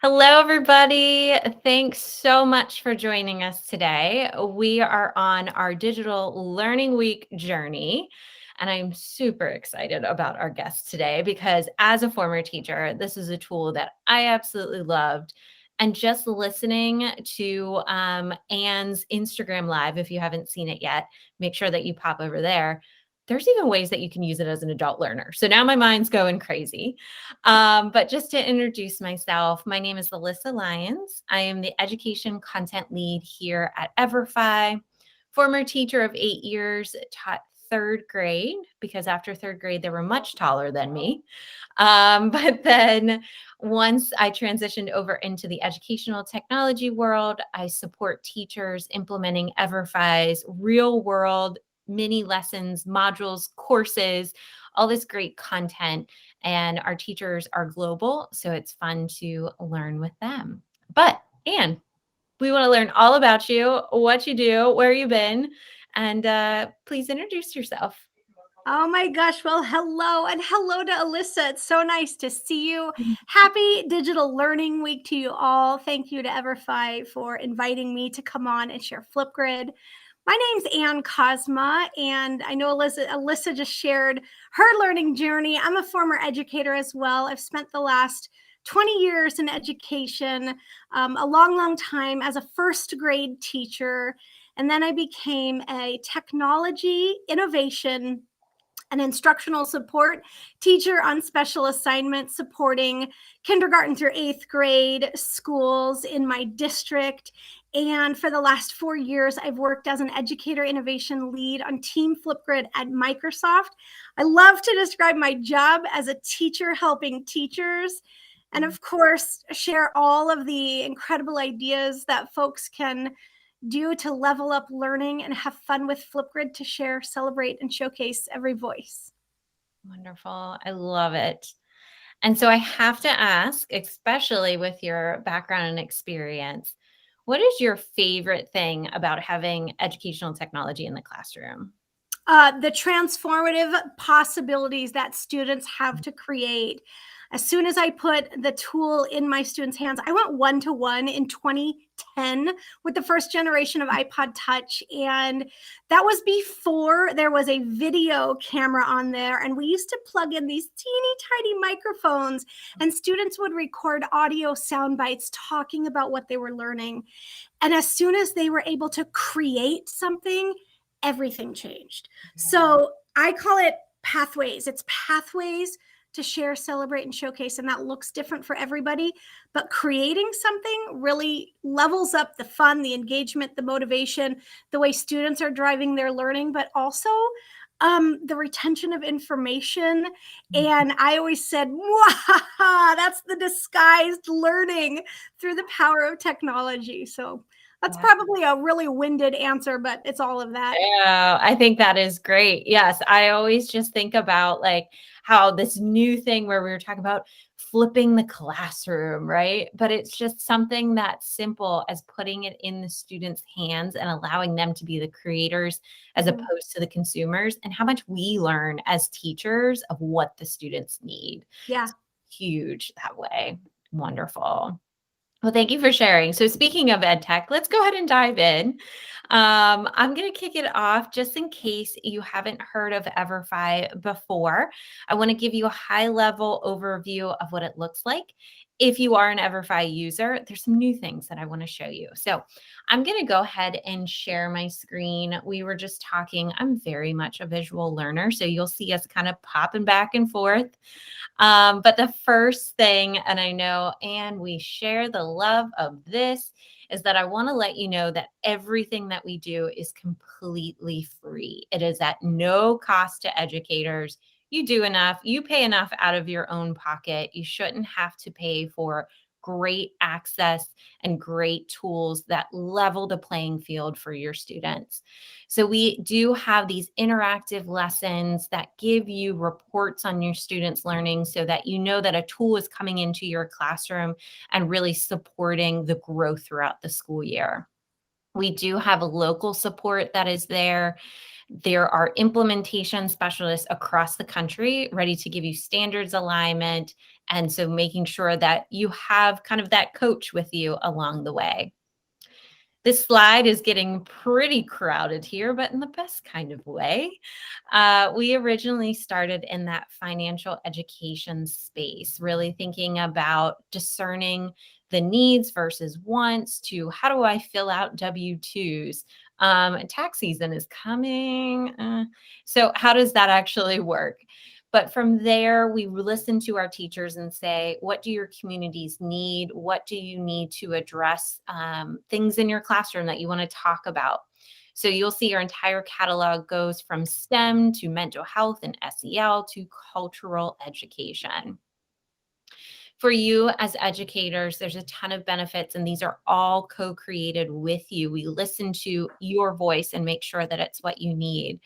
Hello, everybody. Thanks so much for joining us today. We are on our Digital Learning Week journey, and I'm super excited about our guest today because, as a former teacher, this is a tool that I absolutely loved. And just listening to Anne's Instagram Live, if you haven't seen it yet, make sure that you pop over there. There's even ways that you can use it as an adult learner. So now my mind's going crazy. But just to introduce myself, my name is Alyssa Lyons. I am the education content lead here at EVERFI, former teacher of 8 years, taught third grade because after third grade, they were much taller than me. But then once I transitioned over into the educational technology world, I support teachers implementing EVERFI's real world mini lessons, modules, courses, all this great content. And our teachers are global, so it's fun to learn with them. But Anne, we want to learn all about you, what you do, where you've been, and please introduce yourself. Oh my gosh. Well, hello and hello to Alyssa. It's so nice to see you. Happy Digital Learning Week to you all. Thank you to EVERFI for inviting me to come on and share Flipgrid. My name's Ann Cosma, and I know Alyssa just shared her learning journey. I'm a former educator as well. I've spent the last 20 years in education, a long time as a first grade teacher. And then I became a technology innovation an instructional support teacher on special assignments supporting kindergarten through 8th grade schools in my district. And for the last 4 years, I've worked as an educator innovation lead on Team Flipgrid at Microsoft. I love to describe my job as a teacher helping teachers. And of course, share all of the incredible ideas that folks can do to level up learning and have fun with Flipgrid to share, celebrate, and showcase every voice. Wonderful. I love it. And so I have to ask, especially with your background and experience, what is your favorite thing about having educational technology in the classroom? The transformative possibilities that students have to create. As soon as I put the tool in my students' hands, I went one-to-one in 2010 with the first generation of iPod Touch. And that was before there was a video camera on there. And we used to plug in these teeny tiny microphones, and students would record audio sound bites talking about what they were learning. And as soon as they were able to create something, everything changed. So I call it pathways. It's pathways to share, celebrate, and showcase. And that looks different for everybody. But creating something really levels up the fun, the engagement, the motivation, the way students are driving their learning, but also the retention of information. And I always said, wow, that's the disguised learning through the power of technology. So that's probably a really winded answer, but it's all of that. Yeah, I think that is great. Yes, I always just think about like how this new thing where we were talking about flipping the classroom, right? But it's just something that simple as putting it in the students' hands and allowing them to be the creators as opposed to the consumers, and how much we learn as teachers of what the students need. Yeah. It's huge that way. Wonderful. Well, thank you for sharing. So speaking of ed tech, let's go ahead and dive in. I'm going to kick it off just in case you haven't heard of EVERFI before. I want to give you a high-level overview of what it looks like. If you are an EVERFI user, there's some new things that I want to show you. So I'm going to go ahead and share my screen. We were just talking, I'm very much a visual learner, so you'll see us kind of popping back and forth. But the first thing, and I know, and we share the love of this, is that I want to let you know that everything that we do is completely free. It is at no cost to educators. You do enough, you pay enough out of your own pocket. You shouldn't have to pay for great access and great tools that level the playing field for your students. So we do have these interactive lessons that give you reports on your students' learning so that you know that a tool is coming into your classroom and really supporting the growth throughout the school year. We do have a local support that is there. There are implementation specialists across the country ready to give you standards alignment, And so making sure that you have kind of that coach with you along the way. This slide is getting pretty crowded here, but in the best kind of way. We originally started in that financial education space, really thinking about discerning the needs versus wants to how do I fill out W-2s? Tax season is coming. So how does that actually work? But from there, we listen to our teachers and say, what do your communities need? What do you need to address? Things in your classroom that you want to talk about. So you'll see your entire catalog goes from STEM to mental health and SEL to cultural education. For you as educators, there's a ton of benefits, and these are all co-created with you. We listen to your voice and make sure that it's what you need.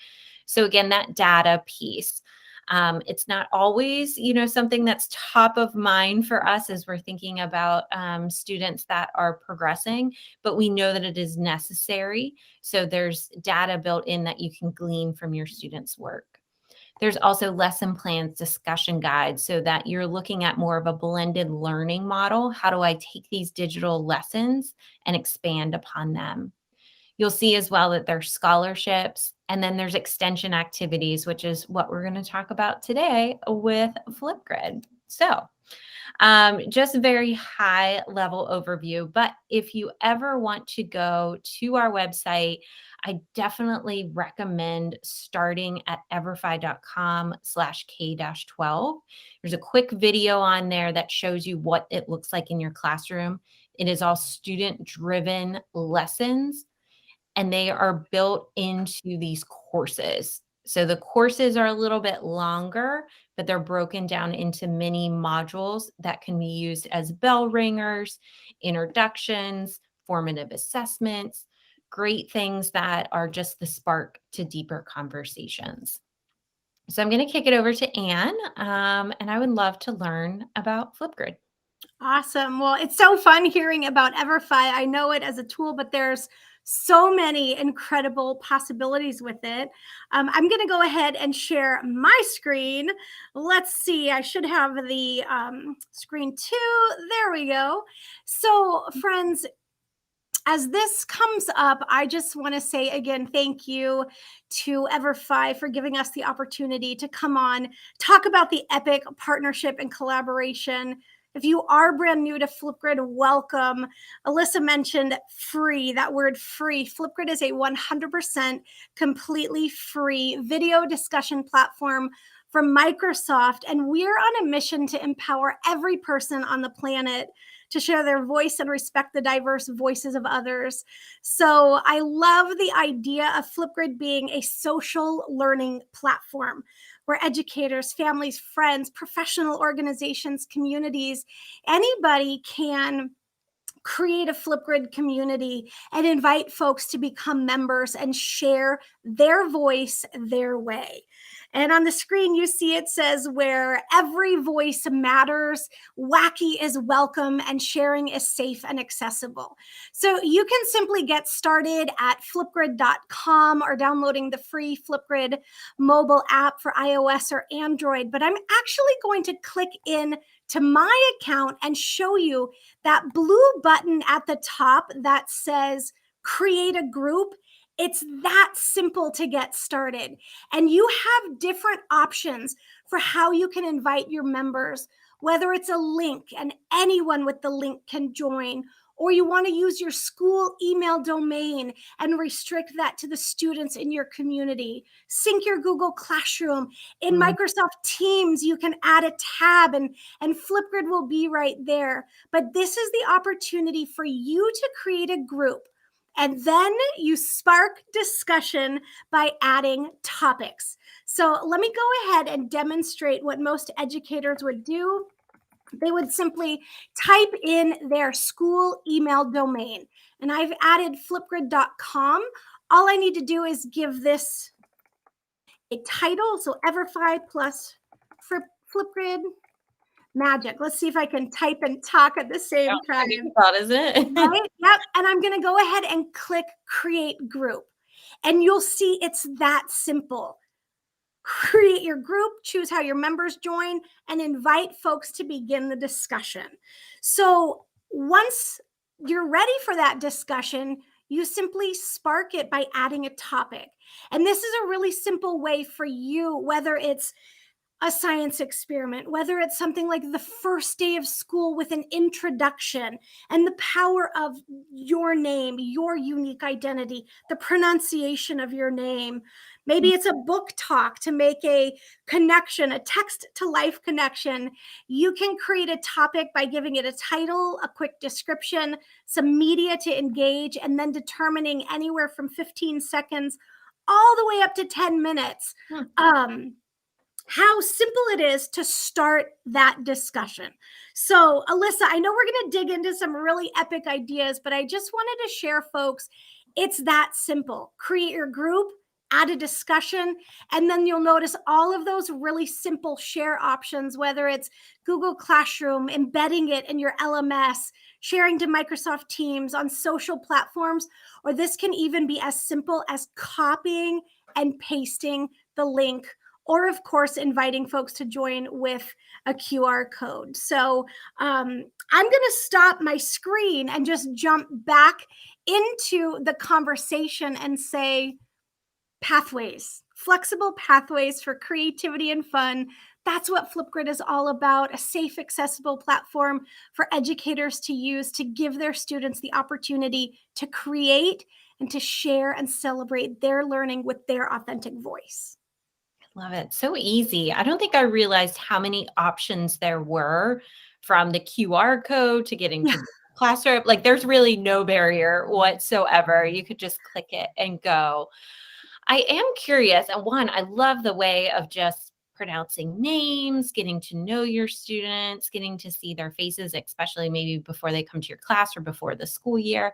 So again, that data piece. It's not always, something that's top of mind for us as we're thinking about students that are progressing, but we know that it is necessary. So there's data built in that you can glean from your students' work. There's also lesson plans, discussion guides, so that you're looking at more of a blended learning model. How do I take these digital lessons and expand upon them? You'll see as well that there's scholarships, and then there's extension activities, which is what we're going to talk about today with Flipgrid. So just a very high level overview. But if you ever want to go to our website, I definitely recommend starting at everfi.com/K-12. There's a quick video on there that shows you what it looks like in your classroom. It is all student-driven lessons, and they are built into these courses. So the courses are a little bit longer, but they're broken down into mini modules that can be used as bell ringers, introductions, formative assessments, great things that are just the spark to deeper conversations. So I'm going to kick it over to Anne, and I would love to learn about Flipgrid. Awesome. Well, it's so fun hearing about EVERFI. I know it as a tool, but there's so many incredible possibilities with it. I'm going to go ahead and share my screen. Let's see. I should have the screen too. There we go. So, friends, as this comes up, I just want to say again, thank you to EVERFI for giving us the opportunity to come on, talk about the epic partnership and collaboration. If you are brand new to Flipgrid, welcome. Alyssa mentioned free, that word free. Flipgrid is a 100% completely free video discussion platform from Microsoft, and we're on a mission to empower every person on the planet to share their voice and respect the diverse voices of others. So I love the idea of Flipgrid being a social learning platform where educators, families, friends, professional organizations, communities, anybody can create a Flipgrid community and invite folks to become members and share their voice their way. And on the screen, you see it says where every voice matters, wacky is welcome, and sharing is safe and accessible. So you can simply get started at flipgrid.com or downloading the free Flipgrid mobile app for iOS or Android. But I'm actually going to click in to my account and show you that blue button at the top that says create a group. It's that simple to get started. And you have different options for how you can invite your members, whether it's a link and anyone with the link can join, or you want to use your school email domain and restrict that to the students in your community. Sync your Google Classroom. In Microsoft Teams, you can add a tab and Flipgrid will be right there. But this is the opportunity for you to create a group. And then you spark discussion by adding topics. So let me go ahead and demonstrate what most educators would do. They would simply type in their school email domain. And I've added flipgrid.com. All I need to do is give this a title. So EVERFI plus Flipgrid magic. Let's see if I can type and talk at the same time. Is it? Right? Yep. And I'm going to go ahead and click create group. And you'll see it's that simple. create your group, choose how your members join, and invite folks to begin the discussion. So once you're ready for that discussion, you simply spark it by adding a topic. And this is a really simple way for you, whether it's a science experiment, whether it's something like the first day of school with an introduction and the power of your name, your unique identity, the pronunciation of your name. Maybe it's a book talk to make a connection, a text to life connection. You can create a topic by giving it a title, a quick description, some media to engage, and then determining anywhere from 15 seconds all the way up to 10 minutes. How simple it is to start that discussion. So, Alyssa, I know we're going to dig into some really epic ideas, but I just wanted to share, folks, it's that simple. Create your group, add a discussion, and then you'll notice all of those really simple share options, whether it's Google Classroom, embedding it in your LMS, sharing to Microsoft Teams on social platforms, or this can even be as simple as copying and pasting the link, or of course, inviting folks to join with a QR code. So I'm going to stop my screen and just jump back into the conversation and say pathways, flexible pathways for creativity and fun. That's what Flipgrid is all about, a safe, accessible platform for educators to use to give their students the opportunity to create and to share and celebrate their learning with their authentic voice. Love it. So easy. I don't think I realized how many options there were, from the QR code to getting to the classroom. Like, there's really no barrier whatsoever. You could just click it and go. I am curious. And one, I love the way of just pronouncing names, getting to know your students, getting to see their faces, especially maybe before they come to your class or before the school year.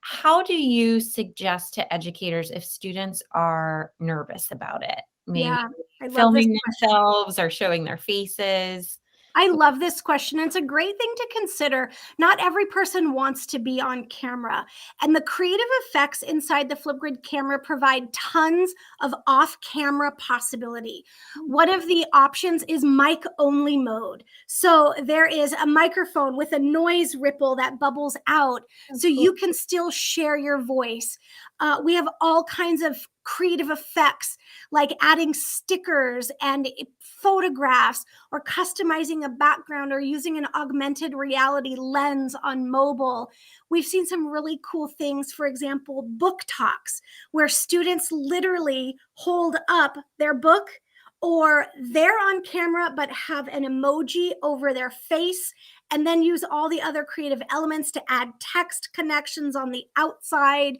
How do you suggest to educators if students are nervous about it? Maybe Yeah, I love this filming question. themselves or showing their faces? I love this question. It's a great thing to consider. Not every person wants to be on camera, and the creative effects inside the Flipgrid camera provide tons of off-camera possibility. One of the options is mic-only mode. So there is a microphone with a noise ripple that bubbles out, so you can still share your voice. We have all kinds of creative effects, like adding stickers and photographs, or customizing a background, or using an augmented reality lens on mobile. We've seen some really cool things, for example, book talks, where students literally hold up their book, or they're on camera but have an emoji over their face, and then use all the other creative elements to add text connections on the outside.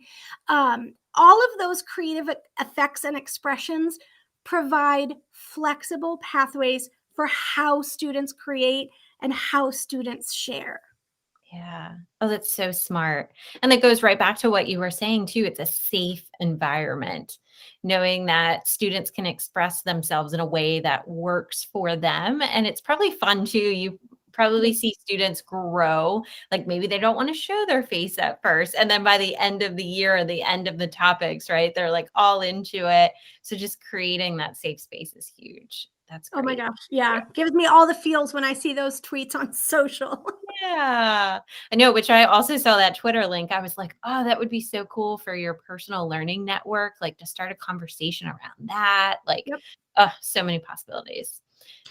All of those creative effects and expressions provide flexible pathways for how students create and how students share. Yeah. Oh, that's so smart. And that goes right back to what you were saying too. It's a safe environment, knowing that students can express themselves in a way that works for them. And it's probably fun too. You probably see students grow. Like, maybe they don't want to show their face at first. And then by the end of the year or the end of the topics, right, they're like all into it. So just creating that safe space is huge. That's Oh my great. gosh. Yeah. Gives me all the feels when I see those tweets on social. Yeah, I know, which I also saw that Twitter link. I was like, oh, that would be so cool for your personal learning network, like to start a conversation around that. Like, Yep. oh, so many possibilities.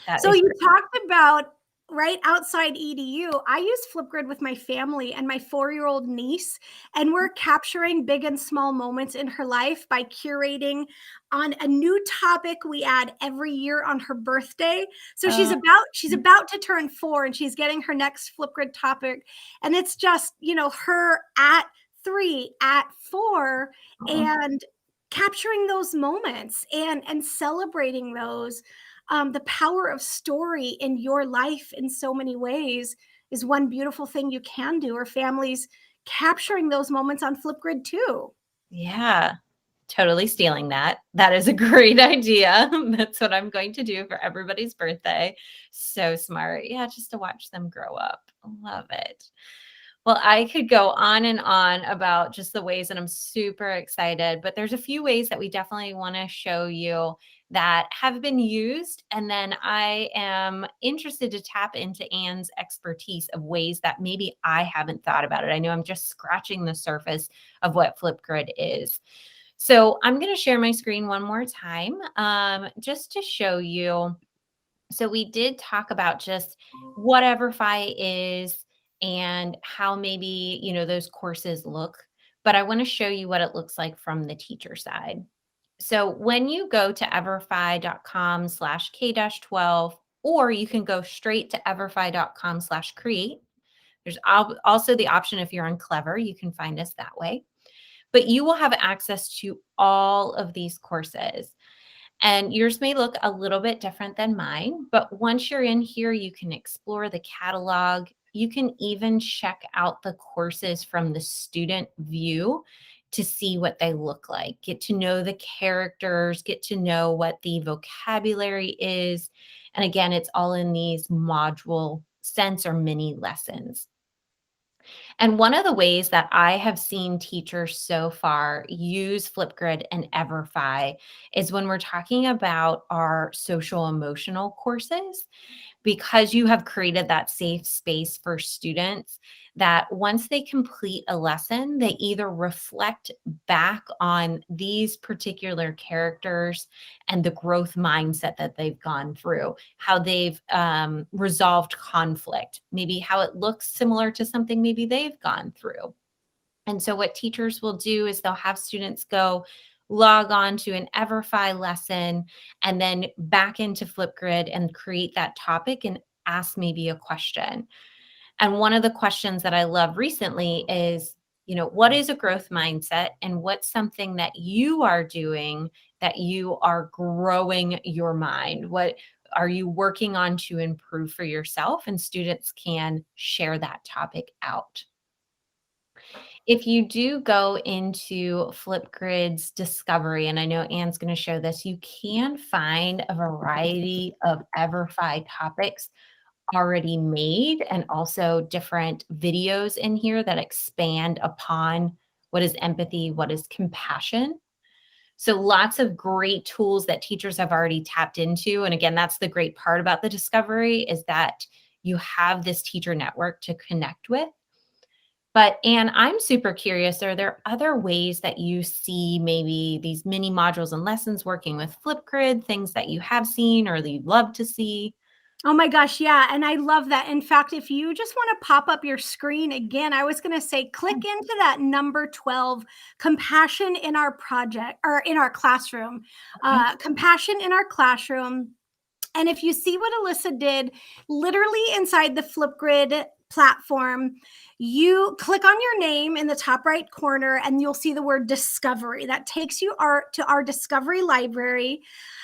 That So is you great. talked about right outside EDU. I use Flipgrid with my family and my 4-year-old niece, and we're capturing big and small moments in her life by curating on a new topic we add every year on her birthday. So she's Uh, about to turn 4, and she's getting her next Flipgrid topic, and it's just, her at 3, at 4, oh, and capturing those moments and celebrating those. The power of story in your life in so many ways is one beautiful thing you can do, or families capturing those moments on Flipgrid too. yeah, totally stealing that. That is a great idea. That's what I'm going to do for everybody's birthday. So smart. Yeah, just to watch them grow up. Love it. Well, I could go on and on about just the ways that I'm super excited, but there's a few ways that we definitely want to show you that have been used. And then I am interested to tap into Anne's expertise of ways that maybe I haven't thought about it. I know I'm just scratching the surface of what Flipgrid is. So I'm going to share my screen one more time just to show you. So we did talk about just what EVERFI is and how maybe, those courses look, but I want to show you what it looks like from the teacher side. So when you go to everfi.com/K-12, or you can go straight to everfi.com/create. There's also the option if you're on Clever, you can find us that way. But you will have access to all of these courses. And yours may look a little bit different than mine, but once you're in here, you can explore the catalog. You can even check out the courses from the student view to see what they look like. Get to know the characters, get to know what the vocabulary is. And again, it's all in these module sense or mini lessons. And one of the ways that I have seen teachers so far use Flipgrid and EVERFI is when we're talking about our social emotional courses, because you have created that safe space for students that once they complete a lesson, they either reflect back on these particular characters and the growth mindset that they've gone through, how they've resolved conflict, maybe how it looks similar to something maybe they've gone through. And so what teachers will do is they'll have students go log on to an EVERFI lesson and then back into Flipgrid and create that topic and ask maybe a question. And one of the questions that I love recently is, what is a growth mindset and what's something that you are doing that you are growing your mind? What are you working on to improve for yourself? And students can share that topic out. If you do go into Flipgrid's discovery, and I know Anne's going to show this, you can find a variety of EVERFI topics already made and also different videos in here that expand upon what is empathy, what is compassion. So lots of great tools that teachers have already tapped into. And again, that's the great part about the discovery is that you have this teacher network to connect with. But Anne, I'm super curious, are there other ways that you see maybe these mini modules and lessons working with Flipgrid, things that you have seen or that you'd love to see? Oh my gosh, yeah, and I love that. In fact, if you just want to pop up your screen again, I was going to say click into that number 12, compassion in our project or in our classroom. Okay. Compassion in our classroom. And if you see what Alyssa did, literally inside the Flipgrid platform, you click on your name in the top right corner and you'll see the word discovery. That takes you to our discovery library,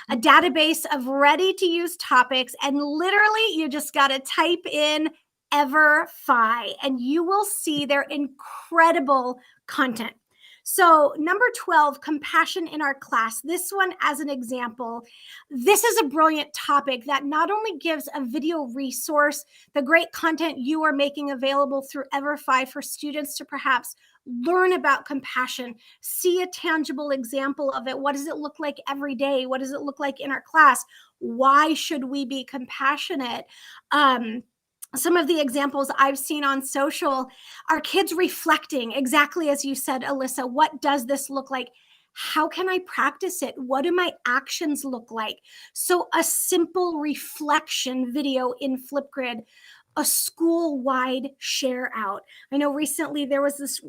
a database of ready to use topics. And literally you just got to type in EVERFI and you will see their incredible content. So number 12, compassion in our class. This one as an example, this is a brilliant topic that not only gives a video resource, the great content you are making available through EVERFI for students to perhaps learn about compassion, see a tangible example of it. What does it look like every day? What does it look like in our class? Why should we be compassionate? Some of the examples I've seen on social are kids reflecting, exactly as you said, Alyssa. What does this look like? How can I practice it? What do my actions look like? So a simple reflection video in Flipgrid, a school-wide share out. I know recently there was this,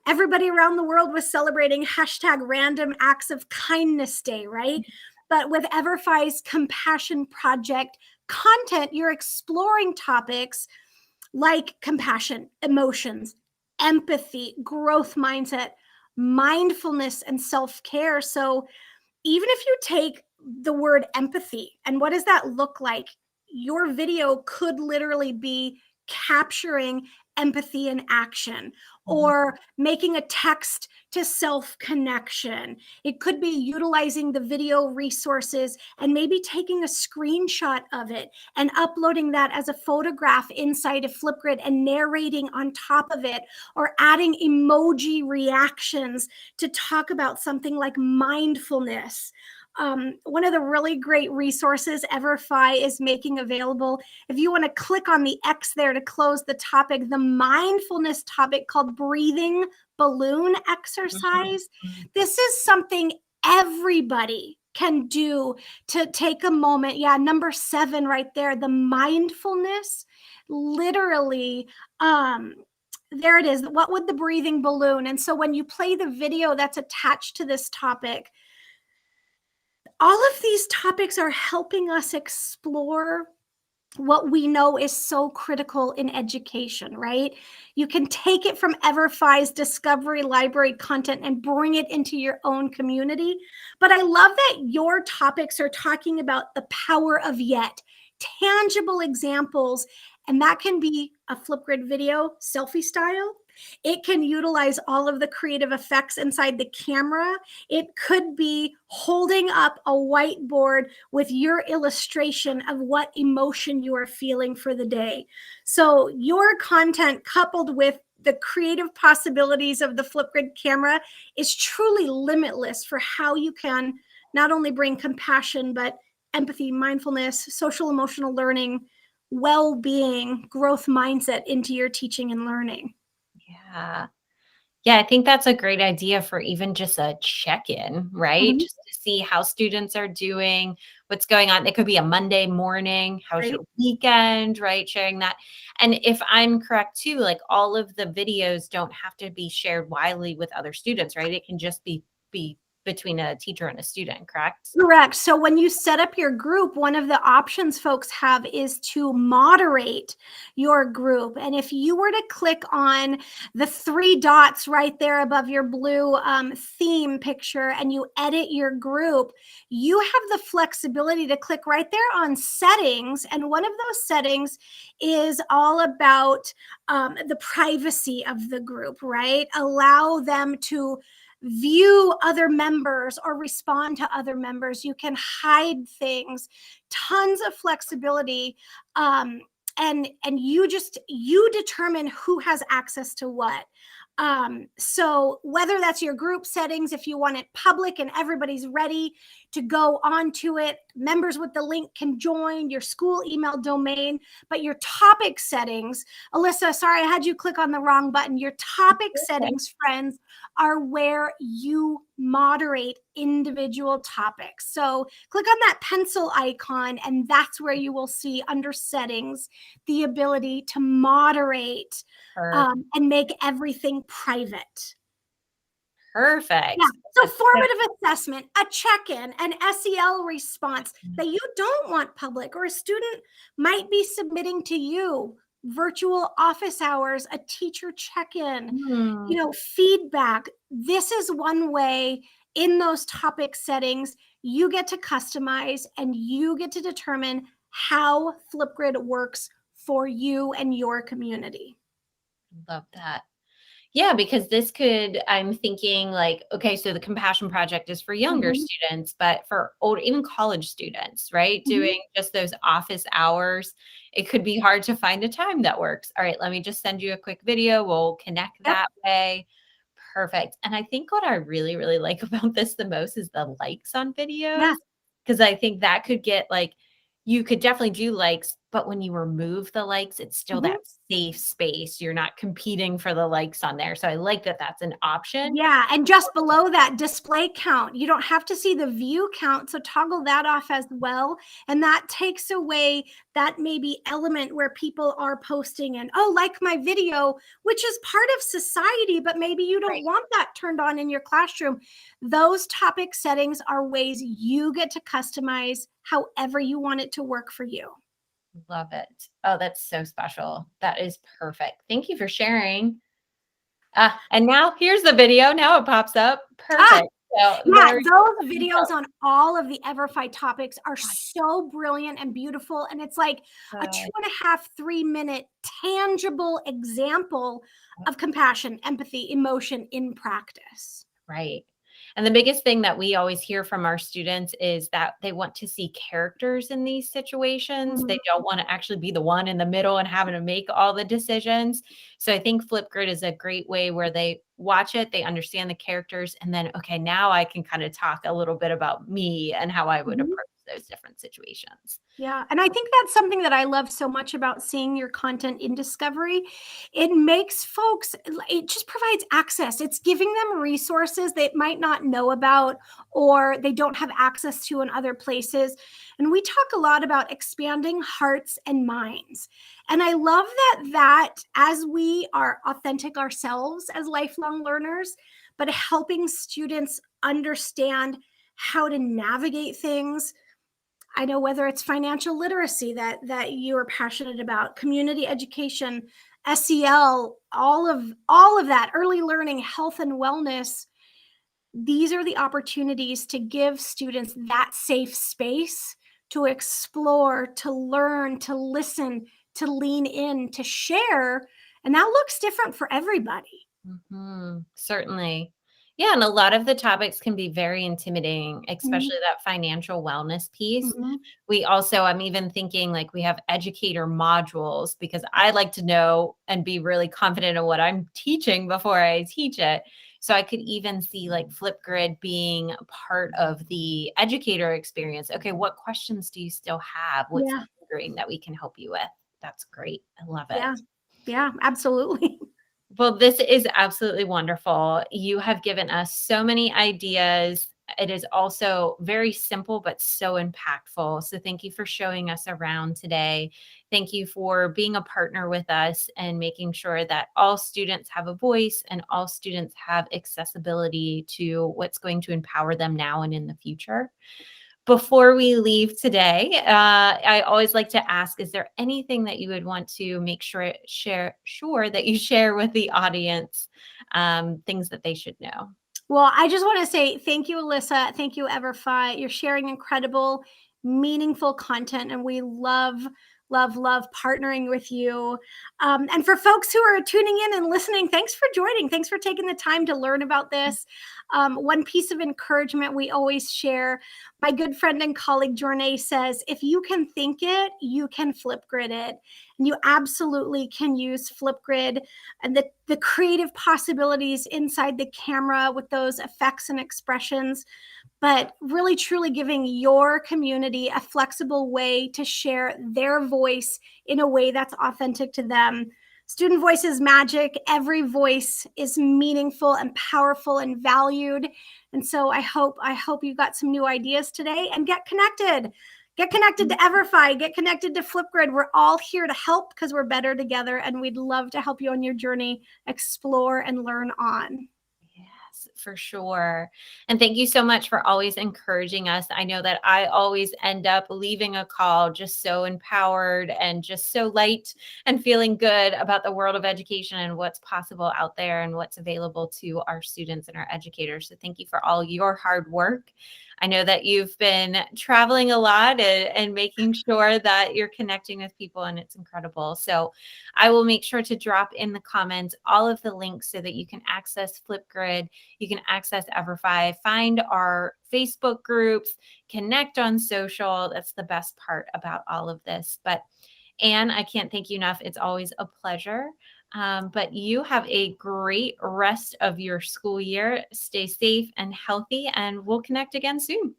everybody around the world was celebrating #RandomActsOfKindness Day, right? But with EVERFI's Compassion Project content, you're exploring topics like compassion, emotions, empathy, growth mindset, mindfulness, and self-care. So even if you take the word empathy and what does that look like, your video could literally be capturing empathy in action or making a text to self-connection. It could be utilizing the video resources and maybe taking a screenshot of it and uploading that as a photograph inside of Flipgrid and narrating on top of it, or adding emoji reactions to talk about something like mindfulness. One of the really great resources EVERFI is making available, if you want to click on the X there to close the topic, the mindfulness topic called breathing balloon exercise. Mhm. This is something everybody can do to take a moment. Yeah, number 7 right there, the mindfulness. Literally, there it is. What would the breathing balloon? And so when you play the video that's attached to this topic, all of these topics are helping us explore what we know is so critical in education, right? You can take it from EVERFI's Discovery Library content and bring it into your own community. But I love that your topics are talking about the power of yet, tangible examples, and that can be a Flipgrid video, selfie style. It can utilize all of the creative effects inside the camera. It could be holding up a whiteboard with your illustration of what emotion you are feeling for the day. So your content coupled with the creative possibilities of the Flipgrid camera is truly limitless for how you can not only bring compassion, but empathy, mindfulness, social emotional learning, well-being, growth mindset into your teaching and learning. Yeah. Yeah, I think that's a great idea for even just a check-in, right? Mhm. Just to see how students are doing, what's going on. It could be a Monday morning. How's Right? your weekend, right? Sharing that. And if I'm correct too, like all of the videos don't have to be shared widely with other students, right? It can just be between a teacher and a student, correct? Correct. So when you set up your group, one of the options folks have is to moderate your group. And if you were to click on the 3 dots right there above your blue theme picture and you edit your group, you have the flexibility to click right there on settings. And one of those settings is all about the privacy of the group, right? Allow them to view other members or respond to other members. You can hide things, tons of flexibility. And you determine who has access to what. So whether that's your group settings, if you want it public and everybody's ready to go onto it, members with the link can join your school email domain. But your topic settings, Alyssa, sorry, I had you click on the wrong button. Your topic Okay. settings, friends, are where you moderate individual topics. So click on that pencil icon, and that's where you will see under settings the ability to moderate and make everything private. Yeah. Perfect. So That's so formative assessment, a check-in, an SEL response that you don't want public, or a student might be submitting to you, virtual office hours, a teacher check-in, Hmm. feedback. This is one way in those topic settings you get to customize and you get to determine how Flipgrid works for you and your community. Love that. Yeah, because this could, I'm thinking like, okay, so the Compassion Project is for younger Mhm, students, but for old, even college students, right? mhm. Doing just those office hours, it could be hard to find a time that works. All right, let me just send you a quick video. We'll connect Yep. that way. Perfect. And I think what I really, really like about this the most is the likes on Yeah. videos, because I think that could get like, you could definitely do likes, but when you remove the likes, it's still Mhm. that safe space. You're not competing for the likes on there. So I like that that's an option. Yeah, and just below that, display count. You don't have to see the view count, so toggle that off as well. And that takes away that maybe element where people are posting and, oh, like my video, which is part of society, but maybe you don't Right. want that turned on in your classroom. Those topic settings are ways you get to customize however you want it to work for you. Love it. Oh, that's so special. That is perfect. Thank you for sharing. And now here's the video. Now it pops up. Ah, Perfect. So yeah, there those you go. videos on all of the EverFi topics are so brilliant and beautiful. And it's like a Good. 2.5, 3 minute tangible example of compassion, empathy, emotion in practice. Right. And the biggest thing that we always hear from our students is that they want to see characters in these situations. They Mhm. don't want to actually be the one in the middle and having to make all the decisions. So I think Flipgrid is a great way where they watch it, they understand the characters, and then, okay, now I can kind of talk a little bit about me and how I would Mhm. approach those different situations. Yeah, and I think that's something that I love so much about seeing your content in Discovery. It makes folks, it just provides access. It's giving them resources they might not know about or they don't have access to in other places. And we talk a lot about expanding hearts and minds. And I love that as we are authentic ourselves as lifelong learners, but helping students understand how to navigate things. I know whether it's financial literacy that you are passionate about, community education, SEL, all of that, early learning, health and wellness. These are the opportunities to give students that safe space to explore, to learn, to listen, to lean in, to share. And that looks different for everybody. Certainly. Yeah, and a lot of the topics can be very intimidating, Mhm. especially that financial wellness piece. Mhm. We also, I'm even thinking like we have educator modules because I like to know and be really confident in what I'm teaching before I teach it. So I could even see like Flipgrid being a part of the educator experience. Okay, what questions do you still have? What's Yeah, lingering that we can help you with? That's great. I love it. yeah, yeah, absolutely. Well, this is absolutely wonderful. You have given us so many ideas. It is also very simple, but so impactful. So, thank you for showing us around today. Thank you for being a partner with us and making sure that all students have a voice and all students have accessibility to what's going to empower them now and in the future. Before we leave today, I always like to ask, is there anything that you would want to make sure that you share with the audience, things that they should know? Well, I just want to say thank you, Alyssa. Thank you, EverFi. You're sharing incredible, meaningful content, and we love partnering with you. And for folks who are tuning in and listening, thanks for joining. Thanks for taking the time to learn about this. One piece of encouragement we always share, my good friend and colleague Jornay says, if you can think it, you can Flipgrid it. And you absolutely can use Flipgrid and the creative possibilities inside the camera with those effects and expressions, but really truly giving your community a flexible way to share their voice in a way that's authentic to them. Student voice is magic. Every voice is meaningful and powerful and valued. And so I hope you got some new ideas today and get connected. Get connected to EverFi, get connected to Flipgrid. We're all here to help because we're better together, and we'd love to help you on your journey, explore and learn on. Yes, for sure. And thank you so much for always encouraging us. I know that I always end up leaving a call just so empowered and just so light and feeling good about the world of education and what's possible out there and what's available to our students and our educators. So thank you for all your hard work. I know that you've been traveling a lot and making sure that you're connecting with people, and it's incredible. So I will make sure to drop in the comments all of the links so that you can access Flipgrid, you can access EverFi, find our Facebook groups, connect on social. That's the best part about all of this. But Anne, I can't thank you enough. It's always a pleasure. But you have a great rest of your school year. Stay safe and healthy, and we'll connect again soon.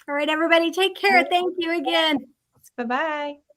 All right, everybody, take care. Thank you again. Bye bye.